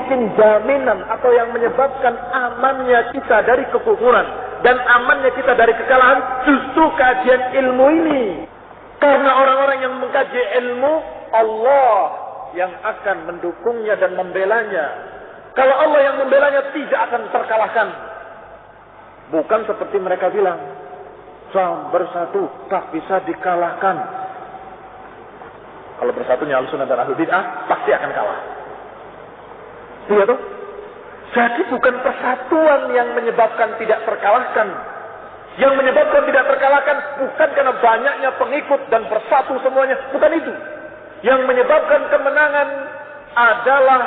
mungkin jaminan atau yang menyebabkan amannya kita dari kekufuran dan amannya kita dari kekalahan justru kajian ilmu ini. Karena orang-orang yang mengkaji ilmu, Allah yang akan mendukungnya dan membelanya. Kalau Allah yang membelanya tidak akan terkalahkan. Bukan seperti mereka bilang, bersatu tak bisa dikalahkan. Kalau bersatunya Ahlussunnah dan Ahlul Bid'ah pasti akan kalah. Iya tuh. Jadi bukan persatuan yang menyebabkan tidak terkalahkan. Yang menyebabkan tidak terkalahkan bukan karena banyaknya pengikut dan bersatu semuanya, bukan itu. Yang menyebabkan kemenangan adalah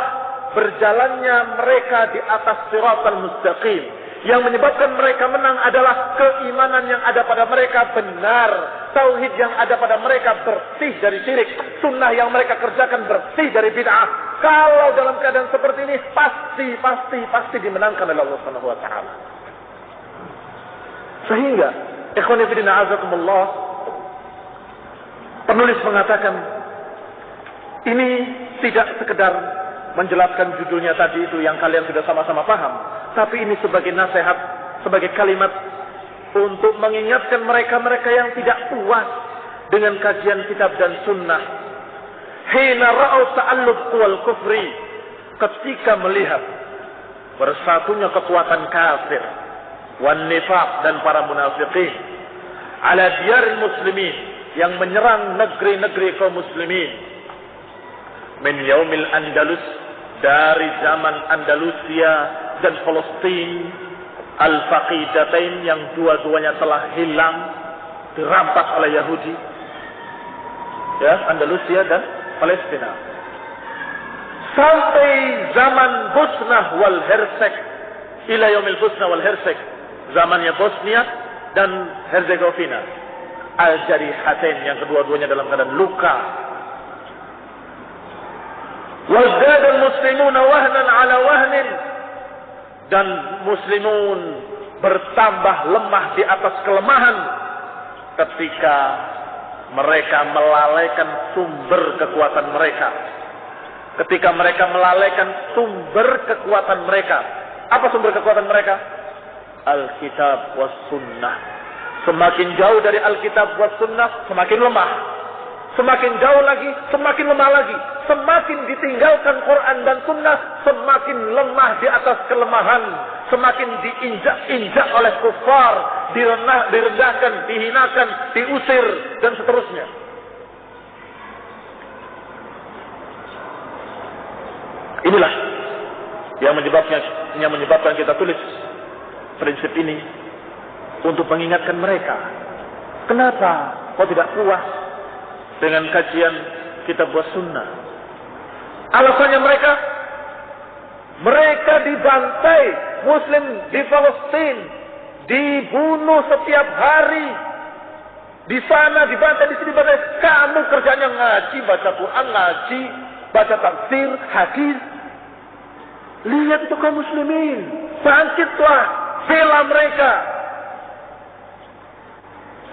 berjalannya mereka di atas siratal mustaqim. Yang menyebabkan mereka menang adalah keimanan yang ada pada mereka benar. Tauhid yang ada pada mereka bersih dari syirik. Sunnah yang mereka kerjakan bersih dari bid'ah. Kalau dalam keadaan seperti ini, pasti dimenangkan oleh Allah Subhanahu wa taala. Sehingga, ikhwan fillah azakumullah, penulis mengatakan, ini tidak sekedar menjelaskan judulnya tadi itu yang kalian sudah sama-sama paham, tapi ini sebagai nasihat, sebagai kalimat untuk mengingatkan mereka-mereka yang tidak puas dengan kajian kitab dan sunnah. Hina ra'au ta'allub wal kufri, ketika melihat bersatunya kekuatan kafir, wan nifaq dan para munafiqin, ala diyaril muslimin, yang menyerang negeri-negeri kaum muslimin, min yaumil Andalus, dari zaman Andalusia dan Palestina, al-faqidatain, yang dua-duanya telah hilang, dirampas oleh Yahudi, ya, Andalusia dan Palestina, sampai zaman Bosnia wal Hersek, ila yaumil Bosnia wal Hersek, zamannya Bosnia dan Herzegovina, al-jarihatain, yang kedua-duanya dalam keadaan luka. Wazdad al-muslimun wahnan ala wahnin, dan muslimun bertambah lemah di atas kelemahan ketika mereka melalaikan sumber kekuatan mereka. Ketika mereka melalaikan sumber kekuatan mereka. Apa sumber kekuatan mereka? Alkitab was sunnah. Semakin jauh dari Alkitab was sunnah, semakin lemah. Semakin jauh lagi, semakin lemah lagi. Semakin ditinggalkan Quran dan Sunnah, semakin lemah di atas kelemahan. Semakin diinjak-injak oleh kufar, direndahkan, dihinakan, diusir, dan seterusnya. Inilah yang menyebabkan kita tulis prinsip ini untuk mengingatkan mereka. Kenapa kau tidak puas dengan kajian kitab was sunnah? Alasannya mereka dibantai, Muslim di Palestina dibunuh setiap hari. Di sana dibantai, di sini dibantai. Kamu kerjanya ngaji, baca Quran, ngaji, baca tafsir, hadis. Lihat itu kaum muslimin, bangkitlah, bela mereka.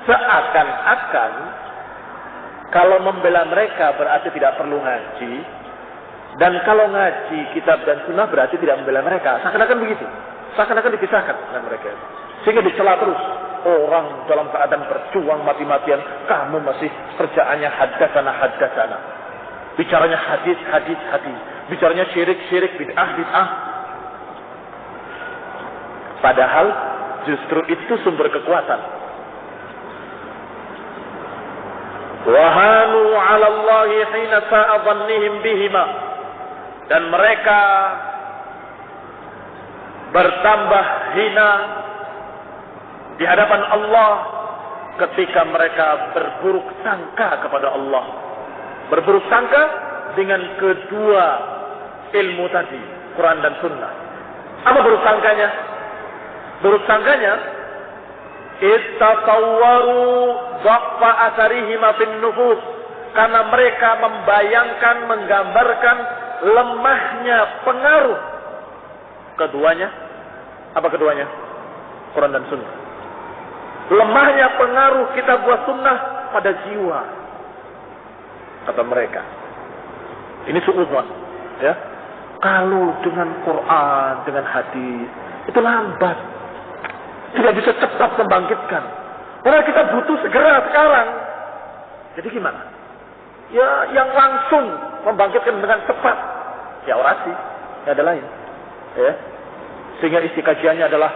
Seakan-akan kalau membela mereka berarti tidak perlu ngaji, dan kalau ngaji kitab dan sunnah berarti tidak membela mereka. Seakan-akan begitu. Seakan-akan dipisahkan dengan mereka. Sehingga dicela terus. Orang dalam keadaan berjuang mati-matian, kamu masih kerjaannya haddatsana. Bicaranya hadis. Bicaranya syirik, bid'ah. Padahal justru itu sumber kekuatan. Wahanu 'ala Allahi hina sa'a dhannihim bihima, dan mereka bertambah hina di hadapan Allah ketika mereka berburuk sangka kepada Allah. Berburuk sangka dengan kedua ilmu tadi, Quran dan Sunnah. Apa buruk sangkanya? Buruk sangkanya, istatawwaru dhaqfa atharihima fin nufus, karena mereka membayangkan, menggambarkan lemahnya pengaruh keduanya. Apa keduanya? Quran dan Sunnah. Lemahnya pengaruh kitab wa sunnah pada jiwa, kata mereka. Ini suudzon, ya. Kalau dengan Quran, dengan hadis, itu lambat. Tidak bisa cepat membangkitkan. Karena kita butuh segera sekarang. Jadi gimana? Ya, yang langsung membangkitkan dengan cepat. Ya orasi, tidak ada lain. Ya. Sehingga isi kajiannya adalah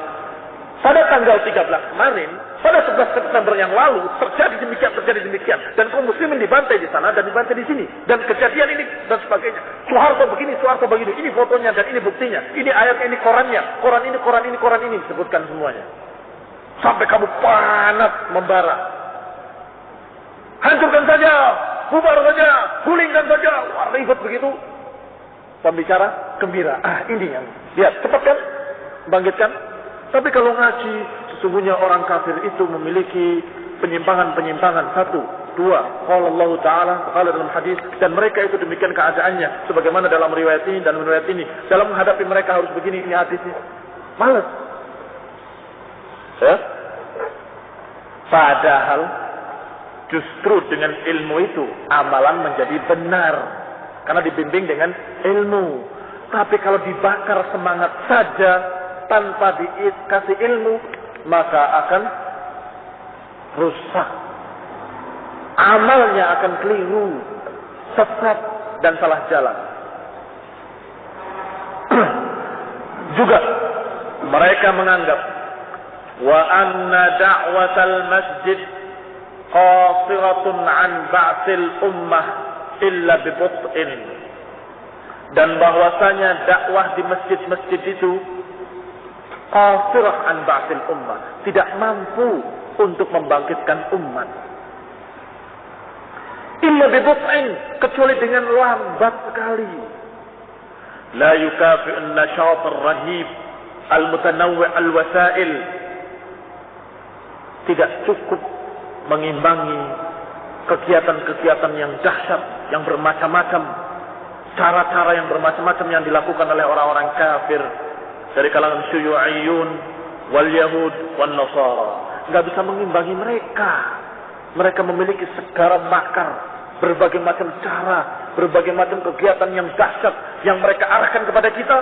pada tanggal 13 kemarin, pada 11 September yang lalu terjadi demikian, dan kaum muslimin dibantai di sana dan dibantai di sini, dan kejadian ini dan sebagainya. Soeharto begini, ini fotonya dan ini buktinya, ini ayat, ini korannya, koran ini disebutkan semuanya. Sampai kamu panas membara. Hancurkan saja, bubar saja, gulingkan saja, wah ribet begitu. Pembicara gembira, ini yang lihat cepat kan, bangkitkan. Tapi kalau ngaji, sesungguhnya orang kafir itu memiliki penyimpangan-penyimpangan. 1, 2, qala Allah Ta'ala, qala dalam hadis, dan mereka itu demikian keadaannya, sebagaimana dalam riwayat ini dan riwayat ini. Dalam menghadapi mereka harus begini, ini hadisnya. Malas. Ya? Padahal justru dengan ilmu itu amalan menjadi benar, karena dibimbing dengan ilmu. Tapi kalau dibakar semangat saja tanpa dikasih ilmu, maka akan rusak. Amalnya akan keliru, sesat dan salah jalan. Juga mereka menganggap wa anna da'watal masjid qasiratun an ba'sil ummah illa bibut'in, dan bahwasanya dakwah di masjid-masjid itu qasirah an ba'sil ummah, tidak mampu untuk membangkitkan umat. Illa bibut'in, kecuali dengan lambat sekali. La yukafi'un nashat ar-rahib al-mutanawwi' al-wasail, tidak cukup mengimbangi kegiatan-kegiatan yang dahsyat, yang bermacam-macam, cara-cara yang bermacam-macam yang dilakukan oleh orang-orang kafir dari kalangan syuyu'iyun wal yahud wal nasara. Enggak bisa mengimbangi mereka. Mereka memiliki segala makar, berbagai macam cara, berbagai macam kegiatan yang dahsyat yang mereka arahkan kepada kita.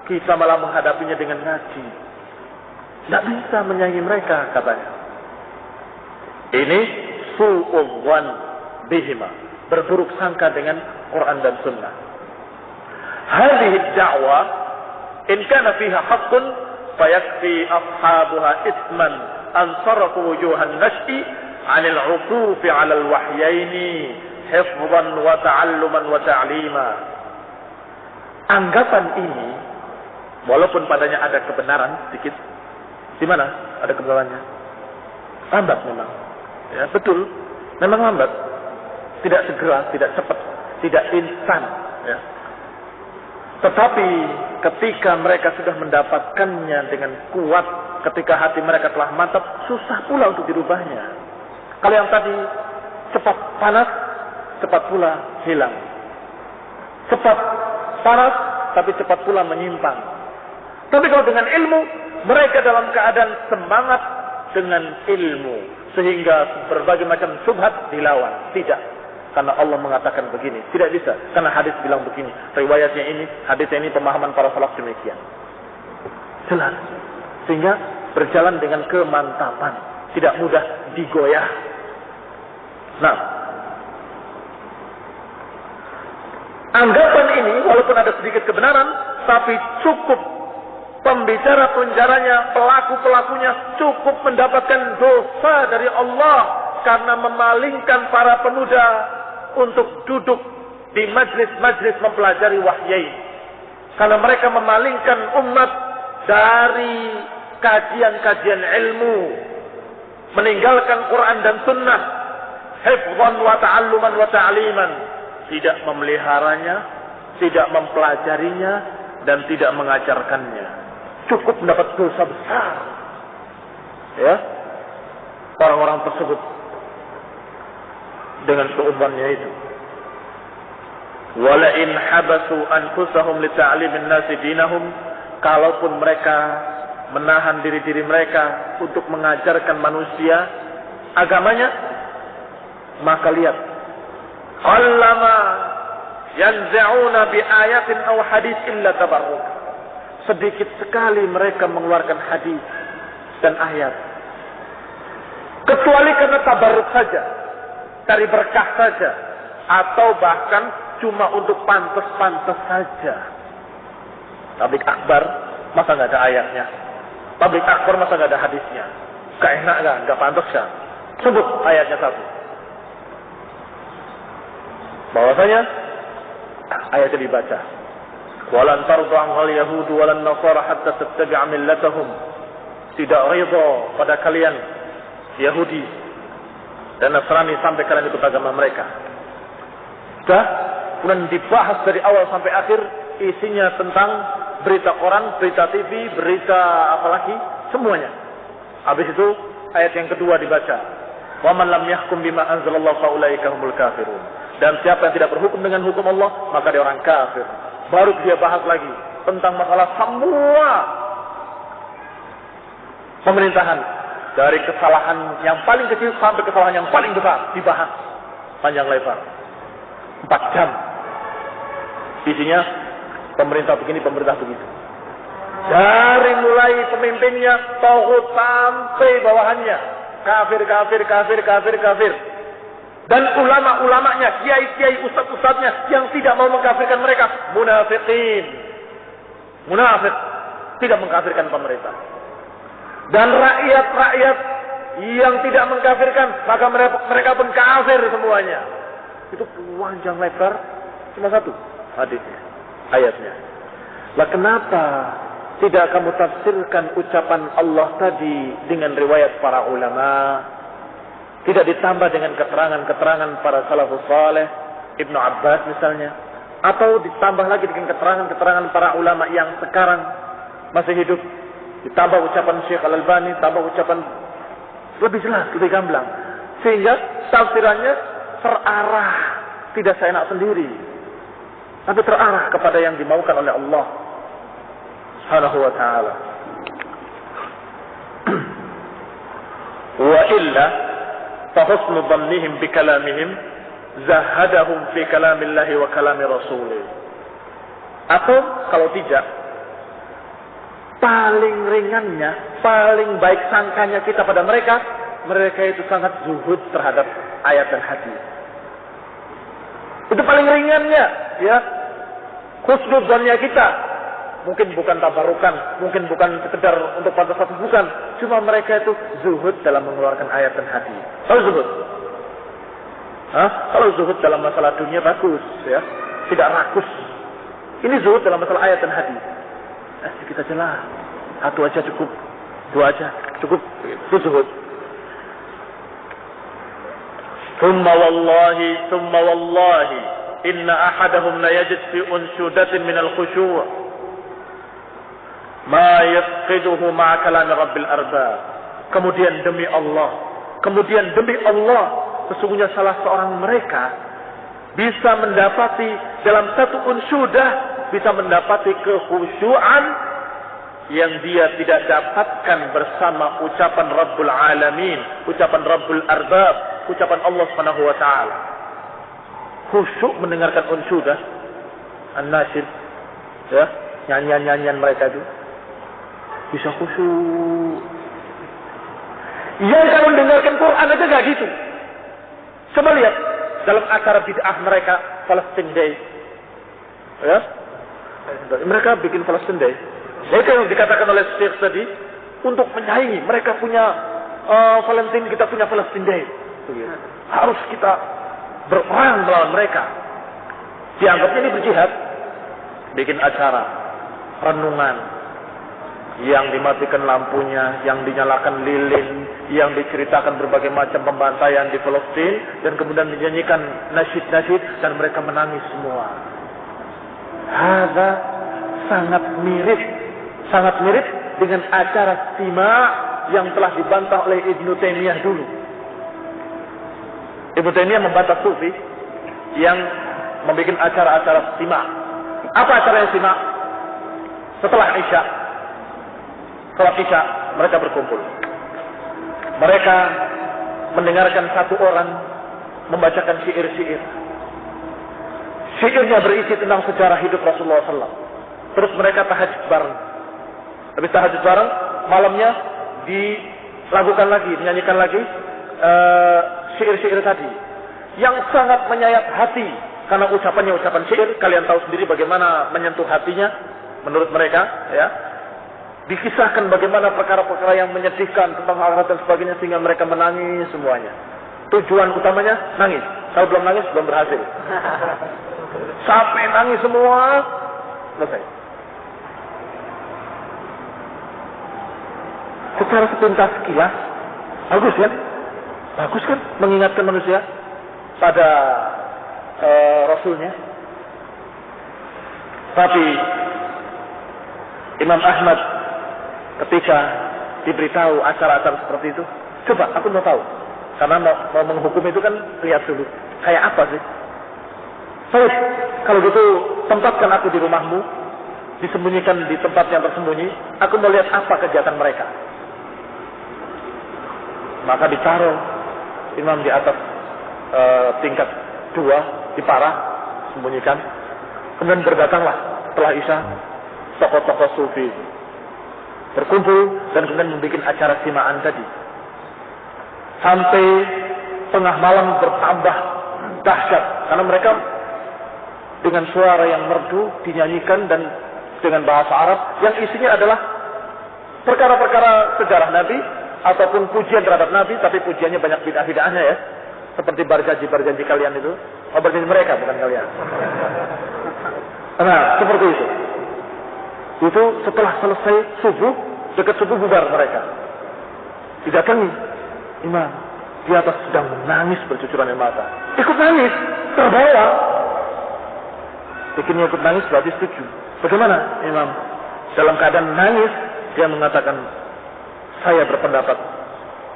Kita malah menghadapinya dengan ngaji. Tidak bisa menyaingi mereka, katanya. Ini su'udwan bihima, berburuk sangka dengan Quran dan Sunnah. Hadhihi da'wah in kana fiha haqqun fayakfi ashabuha isman an sarafu wujuhan nash'i 'anil 'uqufi 'alal wahyaini hifdhan wa ta'alluman wa ta'lima. Anggapan ini, walaupun padanya ada kebenaran sedikit, di mana ada kebenarannya? Lambat memang. Ya, betul. Memang lambat. Tidak segera, tidak cepat, tidak instan. Ya. Tetapi ketika mereka sudah mendapatkannya dengan kuat, ketika hati mereka telah mantap, susah pula untuk dirubahnya. Kalau yang tadi cepat panas, cepat pula hilang. Cepat panas, tapi cepat pula menyimpang. Tapi kalau dengan ilmu, mereka dalam keadaan semangat dengan ilmu, sehingga berbagai macam syubhat dilawan. Tidak, karena Allah mengatakan begini. Tidak bisa, karena hadis bilang begini, riwayatnya ini, hadisnya ini, pemahaman para salaf demikian. Jelas. Sehingga berjalan dengan kemantapan, tidak mudah digoyah. Nah, anggapan ini walaupun ada sedikit kebenaran, tapi cukup pembicara-pembicaranya, pelaku-pelakunya cukup mendapatkan dosa dari Allah karena memalingkan para pemuda untuk duduk di majlis-majlis mempelajari wahyu. Karena mereka memalingkan umat dari kajian-kajian ilmu, meninggalkan Quran dan Sunnah, hifdhan wa ta'alluman wa ta'liman, tidak memeliharanya, tidak mempelajarinya, dan tidak mengajarkannya. Cukup mendapat dosa besar. Ya, orang-orang tersebut dengan keumbannya itu. Wala in habasu anfusahum li ta'limin nasi dinahum, kalaupun mereka menahan diri-diri mereka untuk mengajarkan manusia agamanya, maka lihat, qallama yanza'una bi ayatin aw hadis illa tabarruk. Sedikit sekali mereka mengeluarkan hadis dan ayat, kecuali karena tabarruk saja, cari berkah saja, atau bahkan cuma untuk pantas-pantas saja. Tablik akbar masa nggak ada ayatnya? Tablik akbar masa nggak ada hadisnya? Gak enak kan? Gak pantas kan? Sebut ayatnya satu. Bahwasanya ayatnya dibaca. Walan tarda anhal yahudu walan nasara hatta tattabi'a millatahum. Tidak ridha pada kalian Yahudi dan Nasrani sampai kalian ikut agama mereka. Dah, kemudian dibahas dari awal sampai akhir, isinya tentang berita koran, berita TV, berita apalagi, semuanya. Habis itu ayat yang kedua dibaca. Wa man lam yahkum bima anzalallahu fa ulaika humul kafirun. Dan siapa yang tidak berhukum dengan hukum Allah, maka dia orang kafir. Baru dia bahas lagi tentang masalah semua pemerintahan, dari kesalahan yang paling kecil sampai kesalahan yang paling besar dibahas panjang lebar. 4 jam. Isinya pemerintah begini, pemerintah begitu. Dari mulai pemimpinnya, tauhid sampai bawahannya, kafir. Dan ulama-ulamanya, kiai-kiai, ustaz-ustaznya yang tidak mau mengkafirkan mereka, munafiqin. Munafik, tidak mengkafirkan pemerintah. Dan rakyat-rakyat yang tidak mengkafirkan, maka mereka pun kafir semuanya. Itu panjang lebar, cuma satu hadisnya, ayatnya. Lah kenapa tidak kamu tafsirkan ucapan Allah tadi dengan riwayat para ulama? Tidak ditambah dengan keterangan-keterangan para salafus saleh, Ibnu Abbas misalnya, atau ditambah lagi dengan keterangan-keterangan para ulama yang sekarang masih hidup, ditambah ucapan Syekh Al-Albani, tambah ucapan lebih jelas, lebih gamblang, sehingga tafsirannya terarah, tidak seenak sendiri, tapi terarah kepada yang dimaukan oleh Allah Subhanahu wa ta'ala. Wa illa فحسن ظنهم بكلامهم زهدهم في كلام الله وكلام رسوله. Atau kalau tidak, paling ringannya, paling baik sangkanya kita pada mereka itu sangat zuhud terhadap ayat dan hadis. Itu paling ringannya, ya. Husnudzonnya kita. Mungkin bukan tabarukan, mungkin bukan sekedar untuk pantas-pantas, bukan. Cuma mereka itu zuhud dalam mengeluarkan ayat dan hadis. Kalau zuhud, kalau zuhud dalam masalah dunia bagus, ya, tidak rakus. Ini zuhud dalam masalah ayat dan hadis. Sedikit aja lah, satu aja cukup, 2 aja cukup. Itu zuhud. Thumma wallahi, inna ahadahum la yajid fi unshudatin minal khushu' ma yafqiduhu ma'a kalam rabbil arbab. Kemudian demi Allah, sesungguhnya salah seorang mereka bisa mendapati dalam satu unsyudah, bisa mendapati kekhusyuan yang dia tidak dapatkan bersama ucapan Rabbul Alamin, ucapan Rabbul Arbab, ucapan Allah Subhanahu wa ta'ala. Khusyuk mendengarkan unsyudah, an-nasyid, ya, nyanyian-nyanyian mereka itu bisa khusyuk. Yang kalau mendengarkan Quran aja gak gitu. Coba lihat dalam acara bid'ah mereka, Palestine Day, ya, mereka bikin Palestine Day. Itu yang dikatakan oleh Syekh tadi, untuk menyaingi. Mereka punya Valentine, kita punya Palestine Day. Harus kita berperang melawan mereka. Dianggapnya ini berjihad. Bikin acara renungan, yang dimatikan lampunya, yang dinyalakan lilin, yang diceritakan berbagai macam pembantaian di Palestina, dan kemudian dinyanyikan nasyid-nasyid, dan mereka menangis semua. Hadza sangat mirip dengan acara stima' yang telah dibantah oleh Ibnu Taimiyah dulu. Ibnu Taimiyah membantah Sufi yang membuat acara-acara stima'. Apa acara stima'? Setelah Isya, mereka berkumpul. Mereka mendengarkan satu orang membacakan syair-syair. Syairnya berisi tentang sejarah hidup Rasulullah SAW. Terus mereka tahajud bareng. Habis tahajud bareng, malamnya dilakukan lagi, dinyanyikan lagi syair-syair tadi yang sangat menyayat hati. Karena ucapannya ucapan syair, kalian tahu sendiri bagaimana menyentuh hatinya menurut mereka, ya. Dikisahkan bagaimana perkara-perkara yang menyedihkan tentang akhirat dan sebagainya sehingga mereka menangis semuanya. Tujuan utamanya nangis. Kalau belum nangis belum berhasil. Sampai nangis semua, selesai. Secara sepintas sekilas, bagus kan? Bagus kan? Mengingatkan manusia pada Rasulnya. Tapi Imam Ahmad ketika diberitahu acara-acara seperti itu, coba aku mau tahu. Karena mau menghukum itu kan lihat dulu. Kayak apa sih? Baik, kalau gitu tempatkan aku di rumahmu, disembunyikan di tempat yang tersembunyi. Aku mau lihat apa kegiatan mereka. Maka ditaruh imam di atas tingkat 2, diparah, sembunyikan. Kemudian berdatanglah setelah Isya tokoh-tokoh sufi berkumpul dan kemudian membuat acara simaan tadi. Sampai tengah malam bertambah dahsyat karena mereka dengan suara yang merdu dinyanyikan dan dengan bahasa Arab yang isinya adalah perkara-perkara sejarah Nabi ataupun pujian terhadap Nabi, tapi pujiannya banyak bid'ah-bid'ahnya ya. Seperti berjanji kalian itu. Oh, berjanji mereka, bukan kalian. Nah, seperti itu. Itu setelah selesai subuh, dekat subuh bubar mereka. Didatangi imam, di atas sedang menangis bercucuran air mata. Ikut nangis, terbawa. Bikinnya ikut nangis berarti setuju. Bagaimana imam? Dalam keadaan nangis, dia mengatakan, saya berpendapat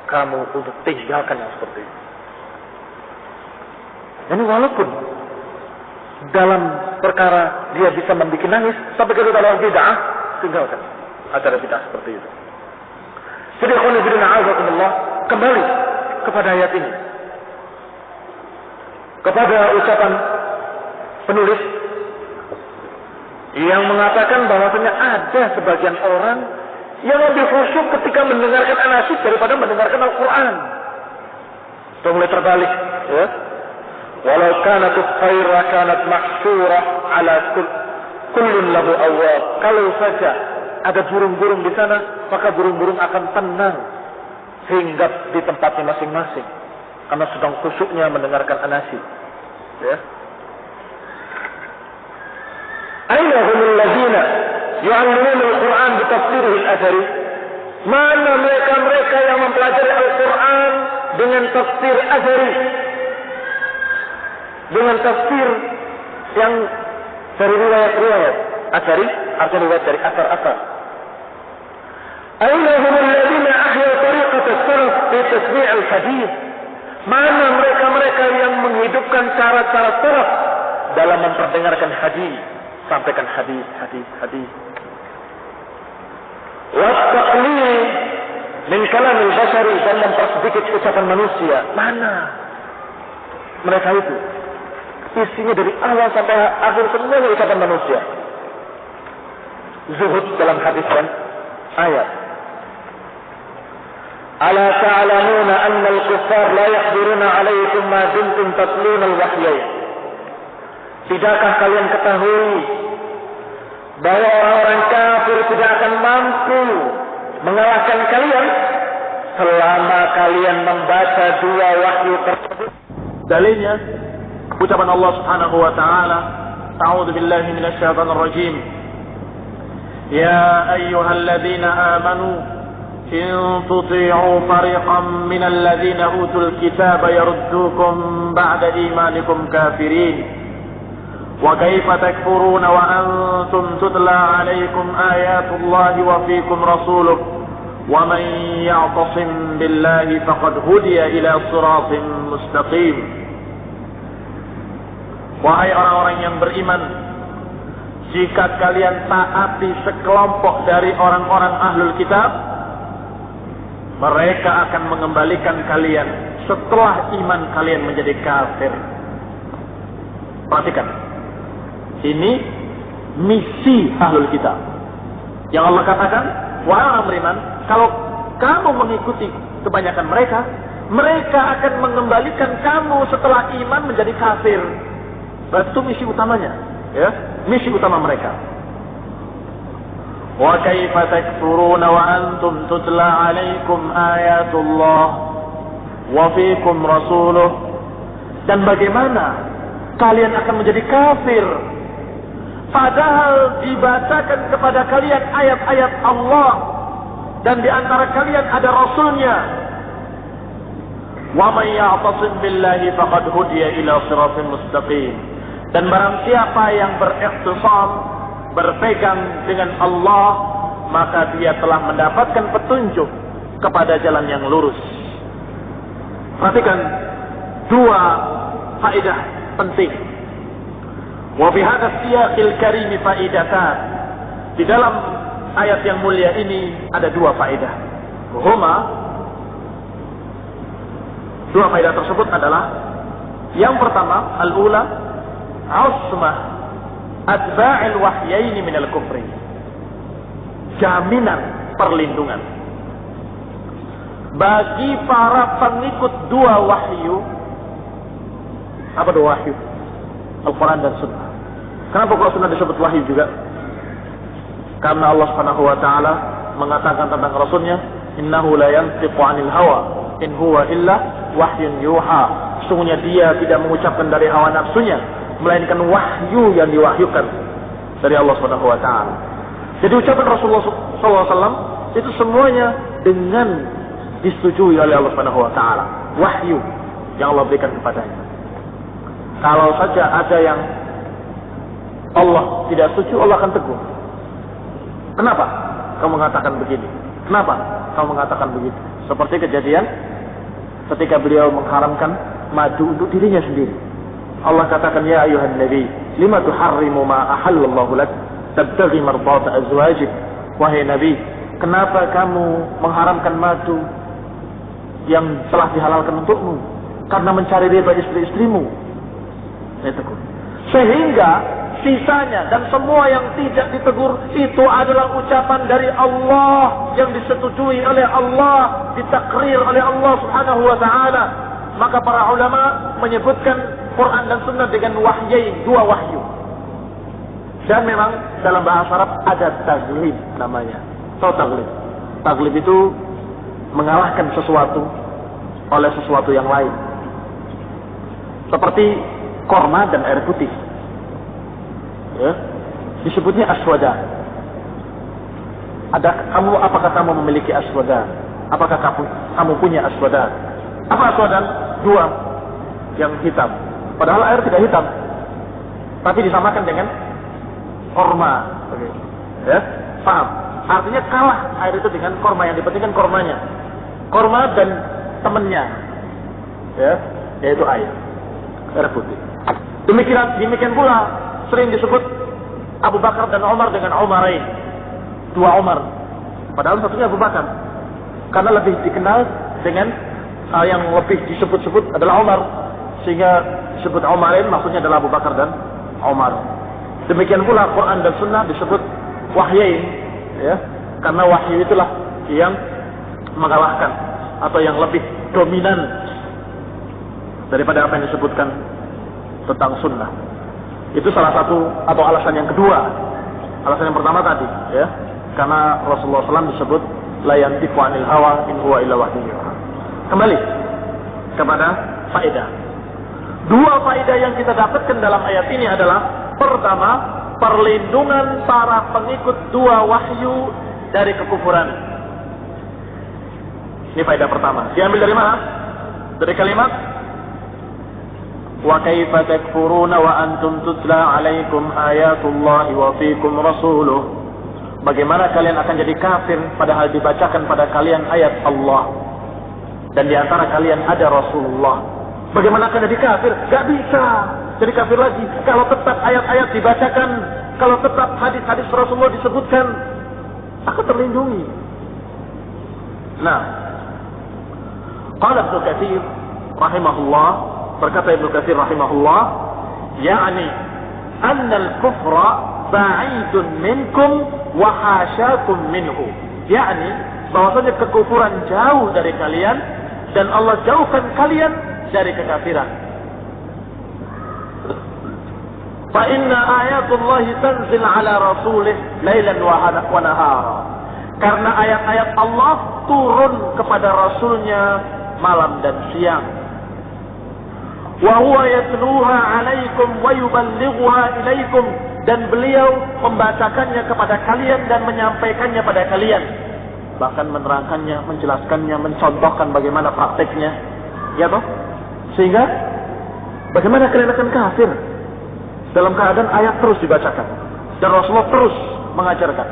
kamu untuk tinggalkan yang seperti ini. Jadi walaupun dalam perkara dia bisa membuat nangis, tapi kalau dalam bid'ah, tinggalkan acara bid'ah seperti itu. Jadi Allah kembali kepada ayat ini, kepada ucapan penulis yang mengatakan bahwasanya ada sebagian orang yang lebih khusyuk ketika mendengarkan anasyid daripada mendengarkan Al-Quran. Sudah mulai terbalik, ya. Walau kanat khaira kanat mahsyurah ala kullun lahu awwab. Kalau saja ada burung-burung di sana, maka burung-burung akan tenang hinggap di tempatnya masing-masing karena sedang khusyuknya mendengarkan anasyid, ya. Aina humul ladzina yu'allimuna al-Qur'an bi tafsirih al-athari? Mana mereka yang mempelajari Al-Qur'an dengan tafsir athari? Dengan tafsir yang dari riwayat-riwayat. Athari artinya riwayat dari asar-asar. Aina humul ladzina ahya tariqat as-salaf fi tasmi' al-hadits? Mana mereka yang menghidupkan cara-cara salaf dalam memperdengarkan hadis? Sampaikan hadis. Wattaqlid min kalam al-bashari, dan mempersedikit ucapan manusia. Mana mereka itu? Isinya dari awal sampai akhir semuanya ucapan manusia. Zuhud dalam hadis dan ayat. Ala ta'lamuna anna al-kuffar la yaqdiruna 'alaykum ma dumtum tatluna al-wahyain? Tidakkah kalian ketahui bahwa orang-orang kafir tidak akan mampu mengalahkan kalian selama kalian membaca dua wahyu tersebut? Dalilnya ucapan Allah Subhanahu wa taala, "A'udzu billahi minasy syaithanir rajim. Ya ayyuhalladzina amanu in tuti'u fariqan minal ladzina utul kitaba yaruddukum ba'da imanikum kafirin. وكيف تكفرون وأنتم تتلى عليكم آيات الله وفيكم رسوله ومن يعتصم بالله فقد هدي إلى صراط مستقيم." Wahai orang-orang yang beriman, jika kalian taati sekelompok dari orang-orang ahlul kitab, mereka akan mengembalikan kalian setelah iman kalian menjadi kafir. Perhatikan, Ini misi ahlul kitab. Yang Allah katakan, wahai orang beriman, kalau kamu mengikuti kebanyakan mereka, mereka akan mengembalikan kamu setelah iman menjadi kafir. Berarti itu misi utamanya, ya, misi utama mereka. Wa kaifa takfuruna wa antum tutla 'alaikum ayatullah wa fiikum rasuluh. Dan bagaimana kalian akan menjadi kafir padahal dibacakan kepada kalian ayat-ayat Allah dan di antara kalian ada rasulnya. Wa may ya'tasim billahi faqad hudiya ila siratin mustaqim. Dan barang siapa yang berikhtisam, berpegang dengan Allah, maka dia telah mendapatkan petunjuk kepada jalan yang lurus. Perhatikan dua faedah penting. Wa fi hadha siyaqil karim faidatan. Di dalam ayat yang mulia ini ada dua faedah. Dua faedah tersebut adalah yang pertama, al-ula usmah atba'il wahyaini minal kufri. Jaminan perlindungan bagi para pengikut dua wahyu. Apa dua wahyu? Al-Quran dan Sunnah. Kenapa Al-Quran Sunnah disebut wahyu juga? Karena Allah Subhanahu wa taala mengatakan tentang rasulnya, innahu la yantiqu 'anil hawa in huwa illa wahyun yuha. Sesungguhnya dia tidak mengucapkan dari hawa nafsunya, melainkan wahyu yang diwahyukan dari Allah Subhanahu wa taala. Jadi ucapan Rasulullah SAW itu semuanya dengan disetujui oleh Allah Subhanahu wa taala. Wahyu yang Allah berikan kepadanya. Kalau saja ada yang Allah tidak setuju, Allah akan tegur. Kenapa kamu mengatakan begini? Kenapa kamu mengatakan begitu? Seperti kejadian ketika beliau mengharamkan madu untuk dirinya sendiri. Allah katakan, ya ayuhan nabi, lima tuharrimu ma ahallallahu lak tabtaghi mardata azwajik. Wahai nabi, kenapa kamu mengharamkan madu yang telah dihalalkan untukmu? Karena mencari ridha istri-istrimu. Sehingga sisanya dan semua yang tidak ditegur itu adalah ucapan dari Allah yang disetujui oleh Allah, ditakrir oleh Allah Subhanahu wa taala. Maka para ulama menyebutkan Quran dan Sunnah dengan wahyain, dua wahyu. Dan memang dalam bahasa Arab ada taglib namanya. Tahu taglib? Taglib itu mengalahkan sesuatu oleh sesuatu yang lain. Seperti korma dan air putih, ya, disebutnya aswada. Apakah kamu memiliki aswada? Apakah kamu punya aswada? Apa aswada? Dua yang hitam. Padahal air tidak hitam, tapi disamakan dengan korma. Ya, paham? Artinya kalah air itu dengan korma, yang dipentingkan kormanya. Korma dan temannya, ya, yaitu air putih. Demikian pula sering disebut Abu Bakar dan Umar dengan Umarain, dua Umar. Padahal satunya Abu Bakar, karena lebih dikenal dengan yang lebih disebut-sebut adalah Umar, sehingga disebut Umarain, maksudnya adalah Abu Bakar dan Umar. Demikian pula Quran dan Sunnah disebut wahyain, ya, karena wahyu itulah yang mengalahkan atau yang lebih dominan daripada apa yang disebutkan tentang sunnah. Itu salah satu atau alasan yang kedua. Alasan yang pertama tadi, ya, karena Rasulullah SAW disebut la yantiqu 'anil hawa in huwa illa wahyun yuha. Kembali kepada faedah. Dua faedah yang kita dapatkan dalam ayat ini adalah, pertama, perlindungan para pengikut dua wahyu dari kekufuran. Ini faedah pertama. Diambil dari mana? Dari kalimat wa kaifa takfuruna wa antum tutla 'alaikum ayatullahi wa fiikum rasuluh. Bagaimana kalian akan jadi kafir padahal dibacakan pada kalian ayat Allah dan di antara kalian ada Rasulullah. Bagaimana akan jadi kafir? Gak bisa jadi kafir lagi kalau tetap ayat-ayat dibacakan, kalau tetap hadis-hadis Rasulullah disebutkan, akan terlindungi. Nah, qala Ibnu Katsir rahimahullah, berkata Ibnu Katsir rahimahullah, yakni annal kufra ba'idun minkum wa hasyakum minhu. Yakni bahwasanya kekufuran jauh dari kalian dan Allah jauhkan kalian dari kekafiran. Fa inna ayatullahi tanzil ala rasulih lailan wa nahara. Karena ayat-ayat Allah turun kepada rasulnya malam dan siang. Wa huwa yatluha 'alaikum wa yuballighuha ilaikum, dan beliau membacakannya kepada kalian dan menyampaikannya pada kalian, bahkan menerangkannya, menjelaskannya, mencontohkan bagaimana prakteknya, ya toh? Sehingga bagaimana kalian akan kafir dalam keadaan ayat terus dibacakan dan Rasulullah terus mengajarkan.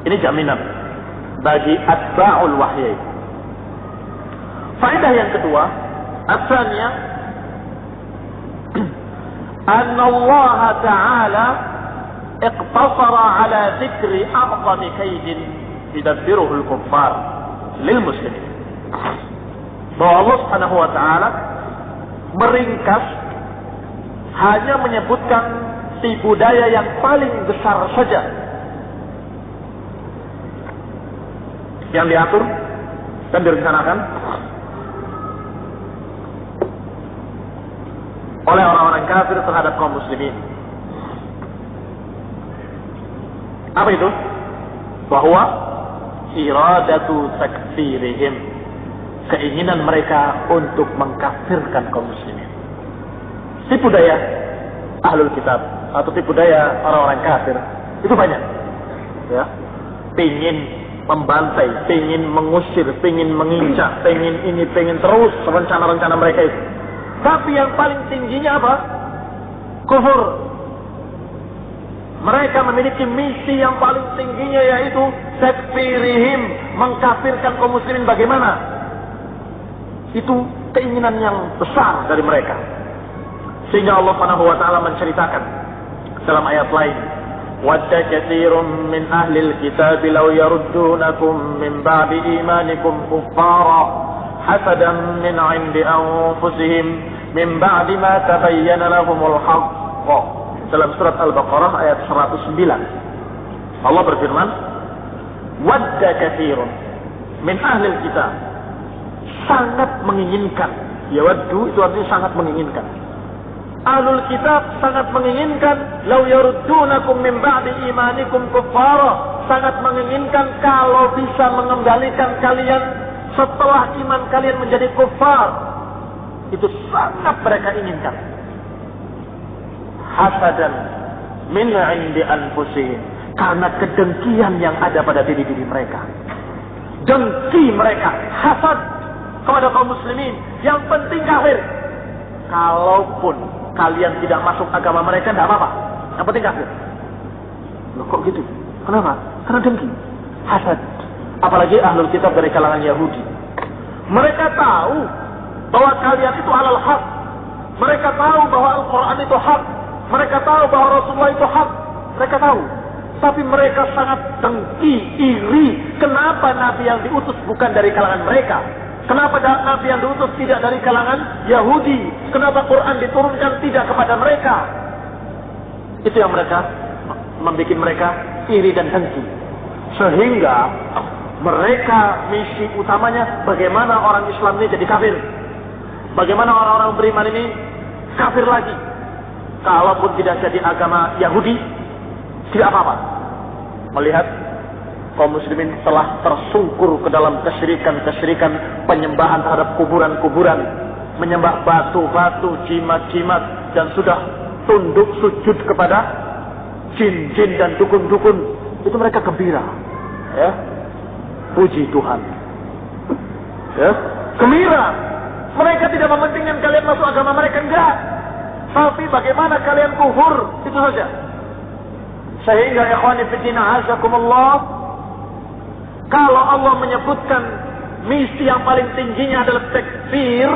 Ini jaminan bagi atba'ul wahyi. Faedah yang kedua, asalnya أن الله تعالى اقتصر على ذكر أعظم كيد يدبره الكفار للمسلمين. Bahwa Allah Subhanahu wa taala meringkas hanya menyebutkan tipu daya yang paling besar saja yang diatur dan direncanakan oleh orang-orang kafir terhadap kaum muslimin. Apa itu? Bahwa iradatu takfirihim, keinginan mereka untuk mengkafirkan kaum muslimin. Tipu daya ahlul kitab atau tipu daya orang-orang kafir itu banyak. Ya, pengin membantai, pengin mengusir, pengin menginjak, pengin ini, pengin terus rencana-rencana mereka itu. Tapi yang paling tingginya apa? Kufur. Mereka memiliki misi yang paling tingginya, yaitu takfirihim, mengkafirkan kaum muslimin. Bagaimana? Itu keinginan yang besar dari mereka. Sehingga Allah Subhanahu wa taala menceritakan dalam ayat lain, wadda katsirun min ahli alkitab law yaruddunakum min ba'di imanikum kuffara hasadan min 'indi anfusihim min ba'di ma tabayyana lahumul haqq. Dalam surat Al-Baqarah ayat 109. Allah berfirman, wadda katsirun min ahli kitab, sangat menginginkan. Ya, waddu itu artinya sangat menginginkan. Ahlul kitab sangat menginginkan, law yaruddunakum min ba'di imanikum kuffara, sangat menginginkan kalau bisa mengembalikan kalian setelah iman kalian menjadi kufar. Itu sangat mereka inginkan. Hasadan min 'indi anfusihim, karena kedengkian yang ada pada diri-diri mereka. Dengki mereka, hasad kepada kaum muslimin, yang penting kafir. Kalaupun kalian tidak masuk agama mereka, tidak apa-apa, yang penting kafir. Loh, kok gitu? Kenapa? Karena dengki, hasad. Apalagi ahlul kitab dari kalangan Yahudi. Mereka tahu bahwa kalian itu alal haq. Mereka tahu bahwa Al-Quran itu hak. Mereka tahu bahwa Rasulullah itu hak. Mereka tahu. Tapi mereka sangat dengki, iri. Kenapa Nabi yang diutus bukan dari kalangan mereka? Kenapa Nabi yang diutus tidak dari kalangan Yahudi? Kenapa Quran diturunkan tidak kepada mereka? Itu yang membuat mereka iri dan dengki. Sehingga mereka misi utamanya bagaimana orang Islam ini jadi kafir. Bagaimana orang-orang beriman ini kafir lagi. Kalaupun tidak jadi agama Yahudi, tidak apa-apa. Melihat kaum muslimin telah tersungkur ke dalam kesyirikan penyembahan terhadap kuburan-kuburan, menyembah batu-batu, jimat-jimat, dan sudah tunduk sujud kepada jin-jin dan dukun-dukun. Itu mereka gembira. Ya. Puji Tuhan. Ya. Gembira. Mereka tidak mementingkan kalian masuk agama mereka, enggak. Tapi bagaimana kalian kufur, itu saja. Sehingga ikhwani fillah azakumullah, kalau Allah menyebutkan misi yang paling tingginya adalah takfir,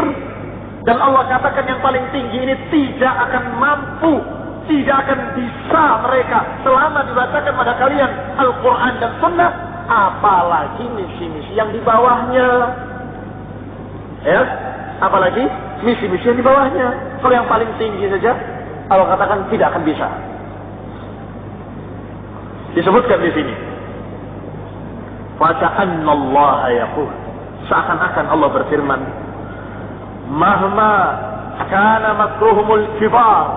dan Allah katakan yang paling tinggi ini tidak akan mampu, tidak akan bisa mereka selama dibacakan pada kalian Al-Quran dan Sunnah, apalagi misi-misi yang di bawahnya. Ya, apalagi misi-misi yang di bawahnya. Kalau yang paling tinggi saja Allah katakan tidak akan bisa. Disebutkan di sini. Faka'annallaha yaqul, seakan-akan Allah berfirman, mahma kana makruhumul kibar,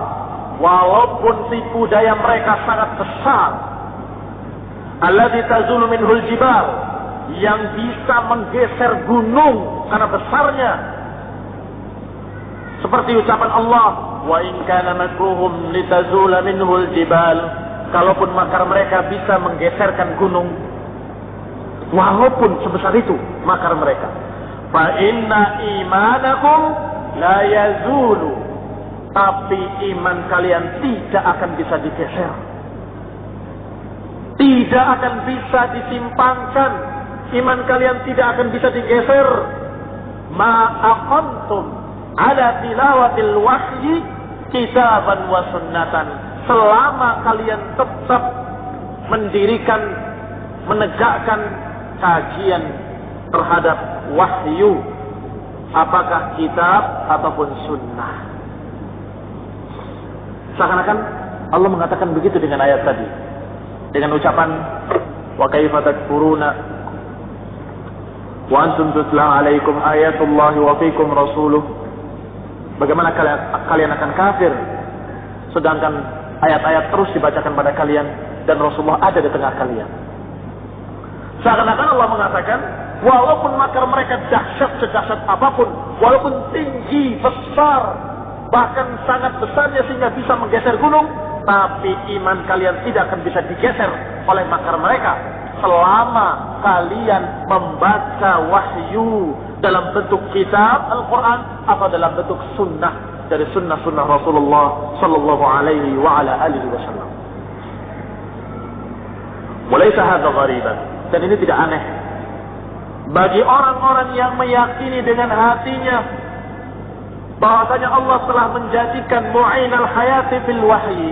walaupun tipu daya mereka sangat besar, alladzi tazulu minhul jibal, yang bisa menggeser gunung karena besarnya, seperti ucapan Allah, wa in kana makruhum litazula minhul jibal, kalaupun makar mereka bisa menggeserkan gunung, walaupun sebesar itu makar mereka, fa inna imanakum la yazulu, tapi iman kalian tidak akan bisa digeser, tidak akan bisa disimpangkan, iman kalian tidak akan bisa digeser, ma aqamtum ala tilawatil wahyi kitaban wa sunnatan, selama kalian tetap mendirikan, menegakkan kajian terhadap wahyu, apakah kitab ataupun sunnah. Seakan-akan Allah mengatakan begitu dengan ayat tadi, dengan ucapan wa kaifa takfuruna wa antum tutla alaikum ayatullahi wa fikum rasuluh, bagaimana kalian akan kafir sedangkan ayat-ayat terus dibacakan pada kalian dan Rasulullah ada di tengah kalian. Seakan-akan Allah mengatakan, walaupun makar mereka dahsyat sedahsyat apapun, walaupun tinggi, besar, bahkan sangat besarnya sehingga bisa menggeser gunung, tapi iman kalian tidak akan bisa digeser oleh makar mereka selama kalian membaca wahyu dalam bentuk kitab Al-Quran atau dalam bentuk sunnah dari sunnah-sunnah Rasulullah sallallahu alaihi wa ala alihi wasallam. Walaysa hadza ghariban, dan ini tidak aneh bagi orang-orang yang meyakini dengan hatinya bahwasanya Allah telah menjadikan mu'inal hayati fil wahyi,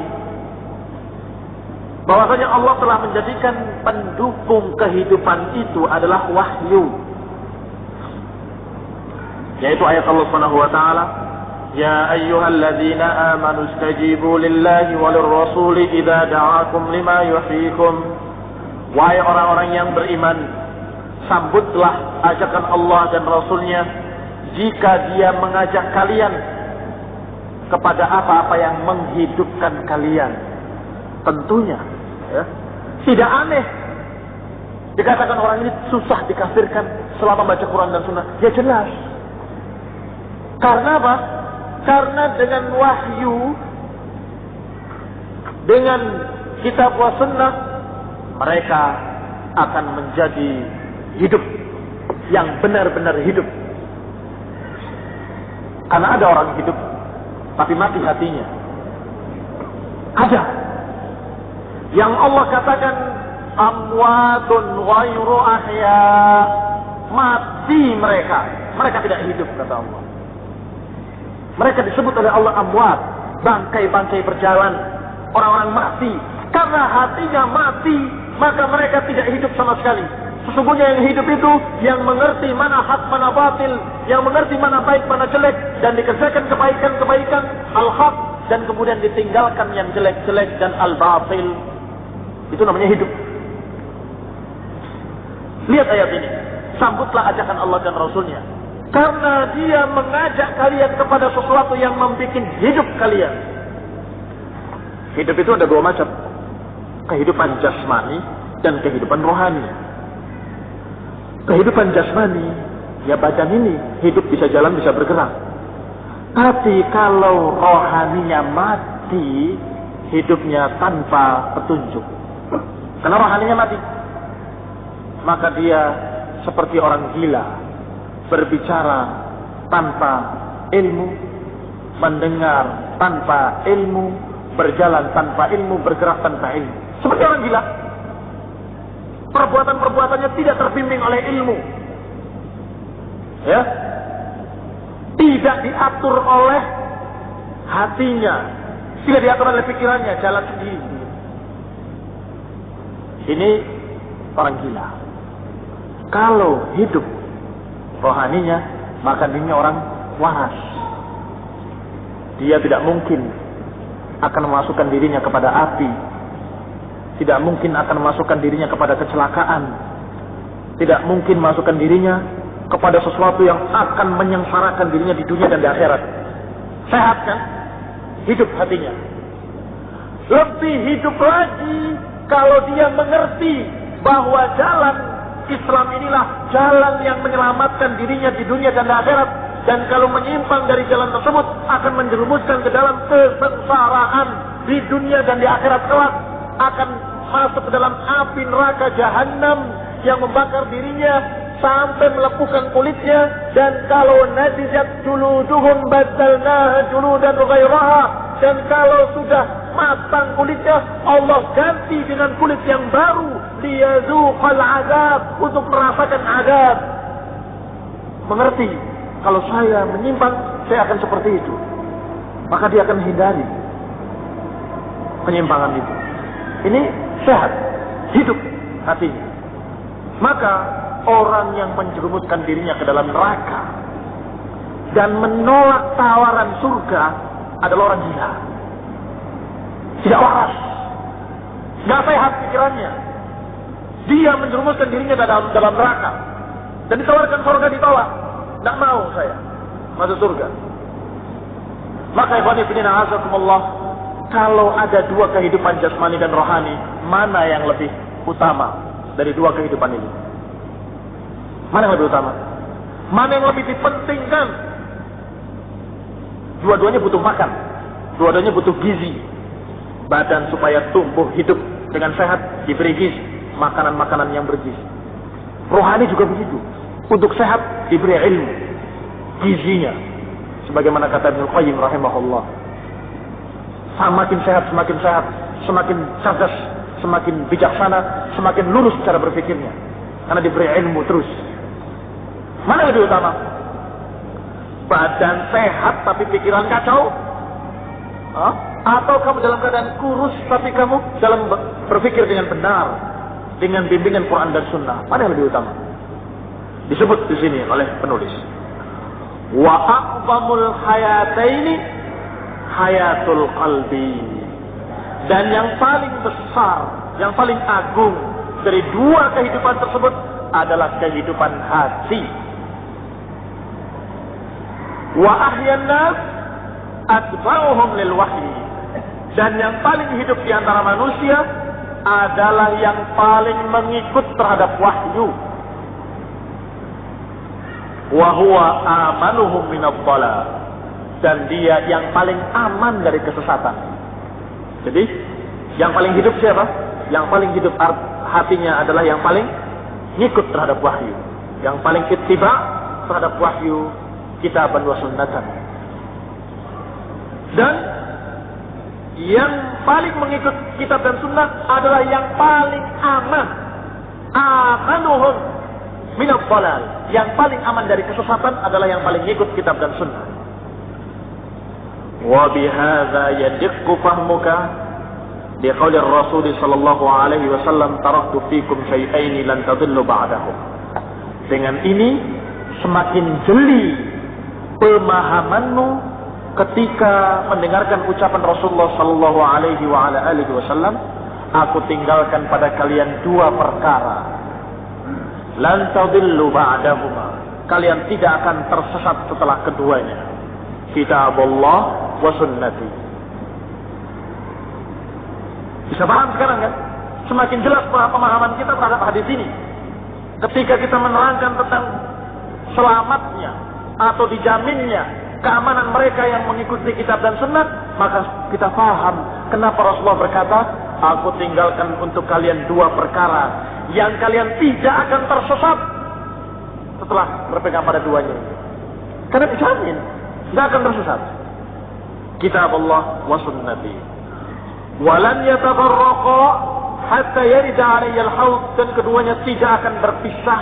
bahwasanya Allah telah menjadikan pendukung kehidupan itu adalah wahyu, yaitu ayat Allah Subhanahu wa taala, ya ayyuhalladzina amanu istajibu lillahi walir rasuli idza da'akum lima yuhyikum. Wahai orang-orang yang beriman, sambutlah ajakan Allah dan Rasulnya jika dia mengajak kalian kepada apa-apa yang menghidupkan kalian. Tentunya ya, tidak aneh dikatakan orang ini susah dikafirkan selama baca Quran dan Sunnah. Ya jelas. Karena apa? Karena dengan wahyu, dengan kitab wa sunnah, mereka akan menjadi hidup yang benar-benar hidup. Karena ada orang hidup tapi mati hatinya. Ada yang Allah katakan amwatun ghairu ahya, mati mereka tidak hidup, kata Allah. Mereka disebut oleh Allah amwat, bangkai-bangkai berjalan, orang-orang mati. Karena hatinya mati, maka mereka tidak hidup sama sekali. Sesungguhnya yang hidup itu yang mengerti mana hak, mana batil, yang mengerti mana baik, mana jelek, dan dikerjakan kebaikan-kebaikan, al-haq, dan kemudian ditinggalkan yang jelek-jelek dan al-batil. Itu namanya hidup. Lihat ayat ini. Sambutlah ajakan Allah dan Rasulnya, karena dia mengajak kalian kepada sesuatu yang membuat hidup kalian. Hidup itu ada dua macam. Kehidupan jasmani dan kehidupan rohani. Kehidupan jasmani, ya badan ini hidup, bisa jalan, bisa bergerak. Tapi kalau rohaninya mati, hidupnya tanpa petunjuk. Karena rohaninya mati, maka dia seperti orang gila, berbicara tanpa ilmu, mendengar tanpa ilmu, berjalan tanpa ilmu, bergerak tanpa ilmu. Seperti orang gila. Perbuatan-perbuatannya tidak terbimbing oleh ilmu. Ya. Tidak diatur oleh hatinya, tidak diatur oleh pikirannya, jalan sendiri. Ini orang gila. Kalau hidup rohaninya, maka dirinya orang waras. Dia tidak mungkin akan memasukkan dirinya kepada api. Tidak mungkin akan memasukkan dirinya kepada kecelakaan. Tidak mungkin memasukkan dirinya kepada sesuatu yang akan menyengsarakan dirinya di dunia dan di akhirat. Sehat kan? Hidup hatinya. Lebih hidup lagi kalau dia mengerti bahwa jalan Islam inilah jalan yang menyelamatkan dirinya di dunia dan di akhirat. Dan kalau menyimpang dari jalan tersebut akan menjerumuskan ke dalam kesengsaraan di dunia dan di akhirat kelak. Akan masuk ke dalam api neraka jahanam yang membakar dirinya sampai melepuhkan kulitnya. Dan kalau nadijat juluduhum badalnaha juludan ghairaha, dan kalau sudah matang kulitnya, Allah ganti dengan kulit yang baru, liyazuqal azab, untuk merasakan azab. Mengerti, kalau saya menyimpang, saya akan seperti itu. Maka dia akan hindari penyimpangan itu. Ini sehat, hidup hatinya. Maka orang yang menjerumuskan dirinya ke dalam neraka dan menolak tawaran surga adalah orang gila. Tidak waras, tidak sehat pikirannya. Dia menjerumuskan dirinya dalam neraka dan ditawarkan surga, ditolak. Tidak mau saya masuk surga. Maka ikhwani fillah azakumullah, kalau ada dua kehidupan jasmani dan rohani, mana yang lebih utama dari dua kehidupan ini? Mana yang lebih utama? Mana yang lebih dipentingkan? Dua-duanya butuh makan, dua-duanya butuh gizi. Badan supaya tumbuh hidup dengan sehat diberi gizi, makanan-makanan yang bergizi. Rohani juga begitu. Untuk sehat diberi ilmu, gizinya. Sebagaimana kata Ibnu Qayyim rahimahullah, semakin sehat, semakin cerdas, semakin bijaksana, semakin lurus cara berpikirnya. Karena diberi ilmu terus. Mana yang lebih utama? Badan sehat tapi pikiran kacau? Atau kamu dalam keadaan kurus tapi kamu dalam berpikir dengan benar, dengan bimbingan Quran dan Sunnah? Mana yang lebih utama? Disebut di sini oleh penulis, wa aqbamul hayataini hayatul qalbi. Dan yang paling besar, yang paling agung dari dua kehidupan tersebut adalah kehidupan hati. Wa ahyan nas atba'uhum lil wahyi. Dan yang paling hidup di antara manusia adalah yang paling mengikut terhadap wahyu. Wa huwa amanuhum minadh-dhalal. Dan dia yang paling aman dari kesesatan. Jadi, yang paling hidup siapa? Yang paling hidup hatinya adalah yang paling ngikut terhadap wahyu. Yang paling ittiba terhadap wahyu kitaban wa sunnatan. Dan yang paling mengikut kitab dan sunnah adalah yang paling aman. Amanuhum minadh-dhalal. Yang paling aman dari kesesatan adalah yang paling ngikut kitab dan sunnah. Wa bihadza yadqu fahmuka biqauli Rasul sallallahu alaihi wasallam, taraktu fikum syai'aini lan tadillu ba'dahum. Dengan ini semakin jeli pemahamanmu ketika mendengarkan ucapan Rasulullah sallallahu alaihi wasallam, aku tinggalkan pada kalian dua perkara. Lan tadillu ba'dahuma. Kalian tidak akan tersesat setelah keduanya. Kitabullah wa sunnati. Bisa paham sekarang kan? Semakin jelas pemahaman kita terhadap hadis ini. Ketika kita menerangkan tentang selamatnya atau dijaminnya keamanan mereka yang mengikuti kitab dan sunnah, maka kita paham kenapa Rasulullah berkata, aku tinggalkan untuk kalian dua perkara yang kalian tidak akan tersesat setelah berpegang pada duanya. Karena dijamin tidak akan tersesat. Kitab Allah wa sunnati. Walan yatafarraqa hatta yarida alayya al-haud. Dan keduanya tidak akan berpisah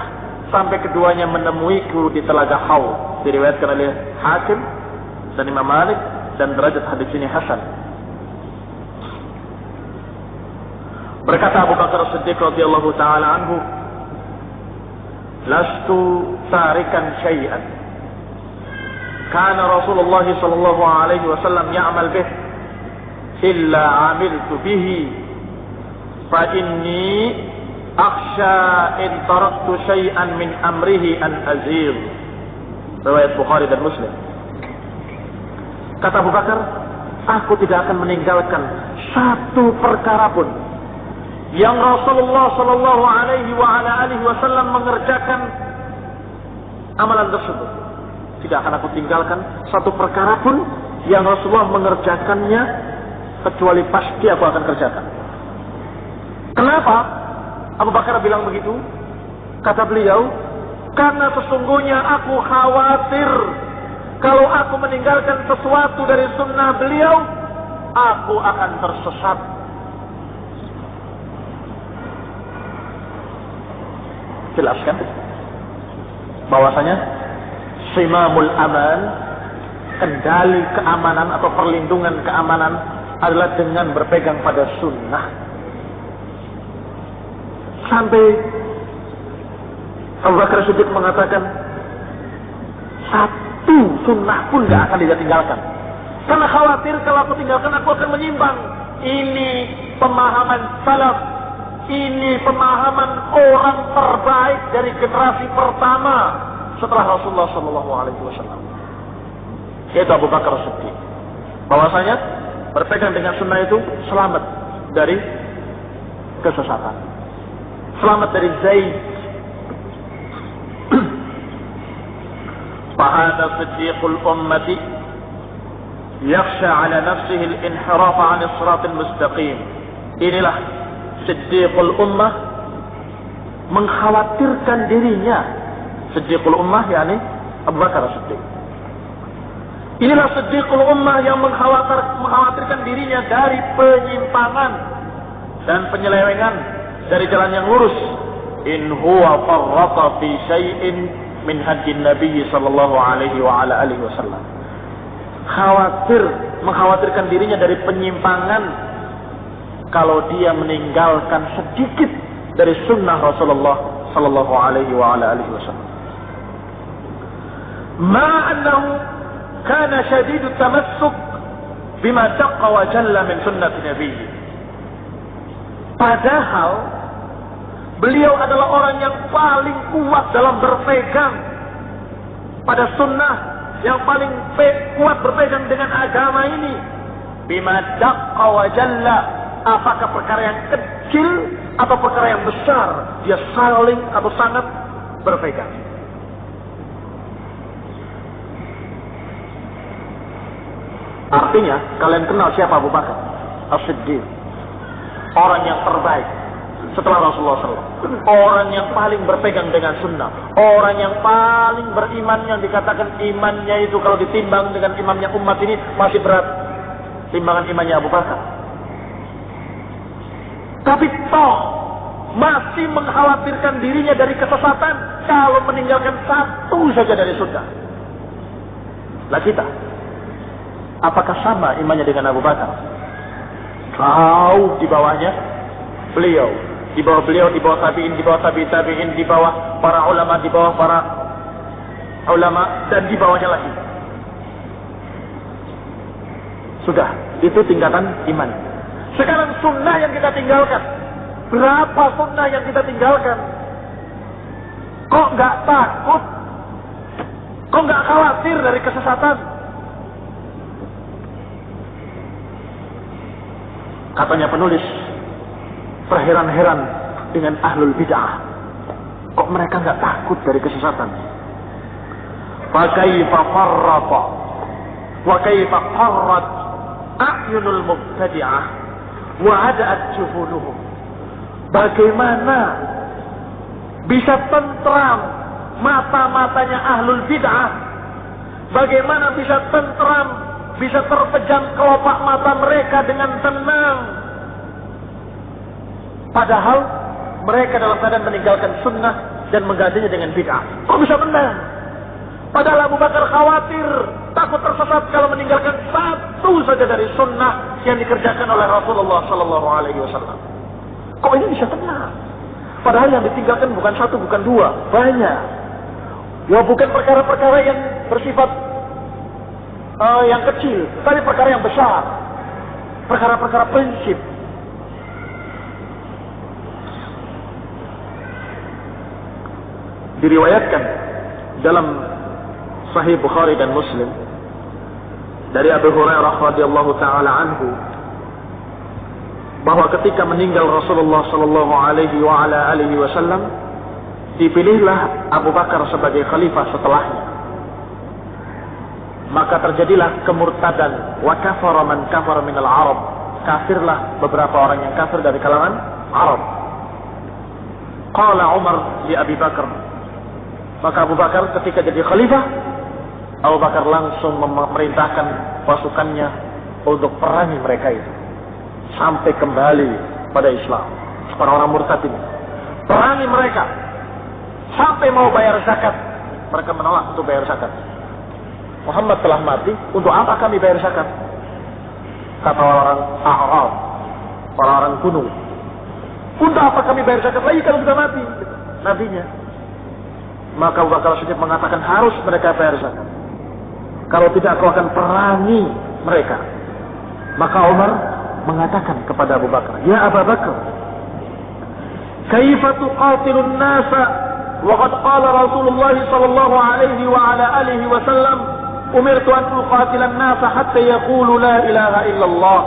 sampai keduanya menemuiku di telaga Haud. Diriwayatkan oleh Hakim dan Imam Malik, dan derajat hadis ini hasan. Berkata Abu Bakar As-Siddiq radhiyallahu taala anhu, lastu tarikan syai'an kana Rasulullah sallallahu alaihi wasallam ya'mal bih. illa amiltu bihi fa inni akhsha in taraktu syai'an min amrihi an azir. Riwayat Bukhari dan Muslim. Kata Abu Bakar, aku tidak akan meninggalkan satu perkara pun yang Rasulullah sallallahu alaihi wasallam mengerjakan amalan tersebut. Tidak akan aku tinggalkan satu perkara pun yang Rasulullah mengerjakannya, kecuali pasti aku akan kerjakan. Kenapa Abu Bakar bilang begitu? Kata beliau, karena sesungguhnya aku khawatir kalau aku meninggalkan sesuatu dari sunnah beliau, aku akan tersesat. Jelaskan bahwasanya simamul aman, kendali keamanan atau perlindungan keamanan adalah dengan berpegang pada sunnah. Sampai Abu Bakar Siddiq mengatakan, satu sunnah pun gak akan dia tinggalkan, karena khawatir kalau aku tinggalkan aku akan menyimpang. Ini pemahaman salaf, ini pemahaman orang terbaik dari generasi pertama setelah Rasulullah SAW, yaitu Abu Bakar Siddiq. Bahwasanya berpegang dengan sunnah itu selamat dari kesesatan, selamat dari zaid. Fahada siddiqul ummati yakhsha ala nafsihi al-inhiraf 'an as-siratal mustaqim. Inilah siddiqul ummah, mengkhawatirkan dirinya. Siddiqul ummah yakni Abu Bakar Siddiq. Inilah siddiqul ummah yang mengkhawatirkan dirinya dari penyimpangan dan penyelewengan dari jalan yang lurus. In huwa farrata fi syai'in min hadyin Nabi sallallahu alaihi wa ala alihi wasallam. Mengkhawatirkan dirinya dari penyimpangan kalau dia meninggalkan sedikit dari sunnah Rasulullah sallallahu alaihi wa ala alihi wasallam. Ma annahu kana shadidut tamassuk bima daqqa wa jalla min sunnati Nabi. Padahal beliau adalah orang yang paling kuat dalam berpegang pada sunnah, yang paling kuat berpegang dengan agama ini. Bima daqqa wa jalla, apakah perkara yang kecil atau perkara yang besar, dia saling atau sangat berpegang. Artinya, kalian kenal siapa Abu Bakar As-Siddiq? Orang yang terbaik setelah Rasulullah SAW. Orang yang paling berpegang dengan sunnah. Orang yang paling beriman, yang dikatakan imannya itu kalau ditimbang dengan imannya umat ini masih berat timbangan imannya Abu Bakar. Tapi toh masih mengkhawatirkan dirinya dari kesesatan kalau meninggalkan satu saja dari sunnah. Lah kita, apakah sama imannya dengan Abu Bakar? Jauh di bawahnya beliau. Di bawah beliau, di bawah tabi'in, di bawah tabi'in, di bawah para ulama, di bawah para ulama, dan di bawahnya lagi. Sudah, itu tingkatan iman. Sekarang sunnah yang kita tinggalkan. Berapa sunnah yang kita tinggalkan? Kok nggak takut? Kok nggak khawatir dari kesesatan? Katanya penulis, berheran-heran dengan ahlul bid'ah. Kok mereka nggak takut dari kesesatan? Fakaifa farrata wa kaifa qarrat a'yunul mubtadi'ah wa ada'at juhunuhum. Bagaimana bisa tentram mata-matanya ahlul bid'ah? Bagaimana bisa tentram, bisa terpejam kelopak mata mereka dengan tenang? Padahal mereka dalam keadaan meninggalkan sunnah dan menggantinya dengan bid'ah. Kok bisa benar? Padahal Abu Bakar khawatir, takut tersesat kalau meninggalkan satu saja dari sunnah yang dikerjakan oleh Rasulullah Sallallahu Alaihi Wasallam. Kok ini bisa benar? Padahal yang ditinggalkan bukan satu, bukan dua, banyak. Ya bukan perkara-perkara yang bersifat yang kecil, tapi perkara yang besar. perkara-perkara prinsip. Diriwayatkan dalam Sahih Bukhari dan Muslim dari Abu Hurairah radhiyallahu taala anhu bahwa ketika meninggal Rasulullah sallallahu alaihi wa ala alihi wasallam, dipilihlah Abu Bakar sebagai khalifah setelahnya. Maka terjadilah kemurtadan, wa kafara man kafara minal Arab. Kafirlah beberapa orang yang kafir dari kalangan Arab. Qala Umar li Abi Bakar. Maka Abu Bakar ketika jadi khalifah, Abu Bakar langsung memerintahkan pasukannya untuk perangi mereka itu sampai kembali pada Islam. Orang-orang murtad ini, perangi mereka sampai mau bayar zakat. Mereka menolak untuk bayar zakat. Muhammad telah mati, untuk apa kami bayar zakat? Kata orang Arab, orang gunung, untuk apa kami bayar zakat lagi kalau sudah mati nabinya? Maka Abu Bakar Siddiq mengatakan harus mereka bayar zakat. Kalau tidak, aku akan perangi mereka. Maka Umar mengatakan kepada Abu Bakar, ya Abu Bakar, kaifa tuqatilun nasa wa qad qala Rasulullah sallallahu alaihi wa ala alihi wa sallam, umirtu an uqatilan nasa hatta yaqulu la ilaha illallah,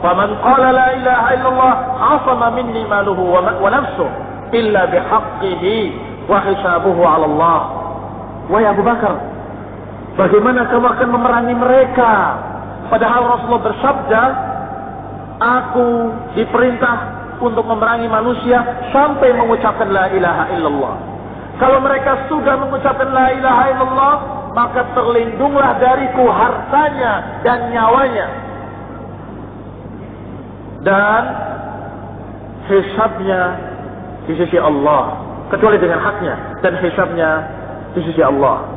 faman qala la ilaha illallah asama minni maluhu wa nafsuhu illa bihaqqihi wa hisabuhu 'ala Allah. Wahai Abu Bakar, bagaimana kamu akan memerangi mereka? Padahal Rasulullah bersabda, aku diperintah untuk memerangi manusia sampai mengucapkan la ilaha illallah. Kalau mereka sudah mengucapkan la ilaha illallah, maka terlindunglah dariku hartanya dan nyawanya. Dan hisabnya di sisi Allah, kecuali dengan haknya, dan hisabnya di sisi Allah.